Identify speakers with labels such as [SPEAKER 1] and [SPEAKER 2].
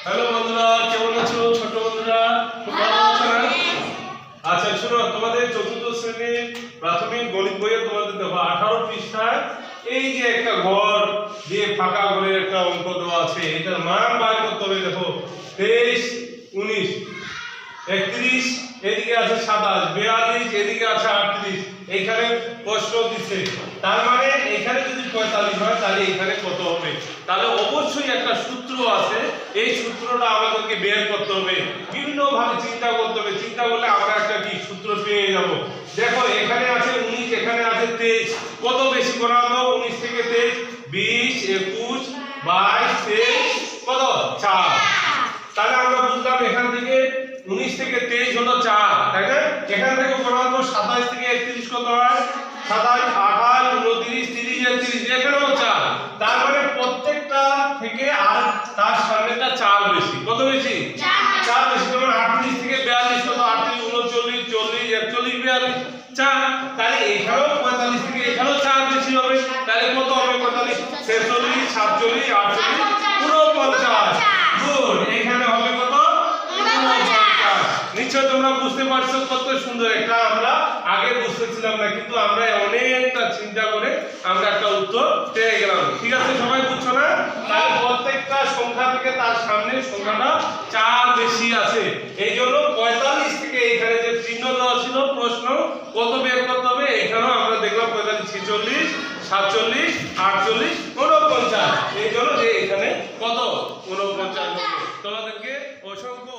[SPEAKER 1] Hello বন্ধুরা, কেমন আছো ছোট বন্ধুরা? খুব ভালো আছো না? আচ্ছা শুনো, তোমাদের চতুর্থ শ্রেণীর প্রাথমিক গণিত বইয়ে তোমাদের দেখো 18 পৃষ্ঠায় এই যে একটা ঘর দিয়ে ফাঁকা ঘরের একটা অঙ্ক দেওয়া আছে। এটার মান বার করতে হবে। দেখো 23, 19, 31, এদিকে আছে 27, 42, এদিকে আছে 38। এইখানে প্রশ্ন দিচ্ছে, তার মানে এখানে যদি 45 হয় তাহলে এখানে কত হবে? তাহলে অবশ্যই একটা সূত্র আছে, এই সূত্রটা আমাদেরকে বের করতে হবে। বিভিন্ন ভাবে চিন্তা করতে হবে, চিন্তা করলে আমরা একটা কি সূত্র পেয়ে যাব। দেখো এখানে আছে 19, এখানে আছে 23, কত বেশি করা হলো? 19 থেকে 23, 20, 21, 22, 23, কত? 4। তাহলে আমরা বুঝলাম এখান থেকে 19 থেকে 23 হলো 4, তাই না? এখান থেকে করা হলো 27 থেকে 31 কত হয়? 27, 28, 29, 30, 31, এখানেও 4। তার মানে প্রত্যেকটা থেকে আর তার সামনেটা 4 বেশি। কত বেশি? 4 বেশি। যেমন 38 থেকে 42 কত? 38, 39, 40, 41, 42, 4। তাহলে এখানেও 45 থেকে এখানেও 4 বেশি হবে। তাহলে কত হবে? 45, 46, 47, 48, 49। গুড। এখানে হবে কত? 49। নিশ্চয় তোমরা বুঝতে পারছো কত সুন্দর। এটা আমরা আগে বুঝতেছিলাম না, কিন্তু আমরা অনেকটা চিন্তা করে আমরা একটা উত্তর পেয়ে গেলাম। ঠিক আছে, সবাই বুঝছো না? তাহলে প্রত্যেকটা সংখ্যা থেকে তার সামনের সংখ্যাটা 4 বেশি আছে। এই জন্য 45 থেকে এখানে যে চিহ্ন দেওয়া ছিল প্রশ্ন কত বের করতে হবে, এখানেও আমরা দেখলাম 45, 46, 47, 48, 49। এই জন্য যে এখানে কত? 49। তোমাদেরকে অসংখ্য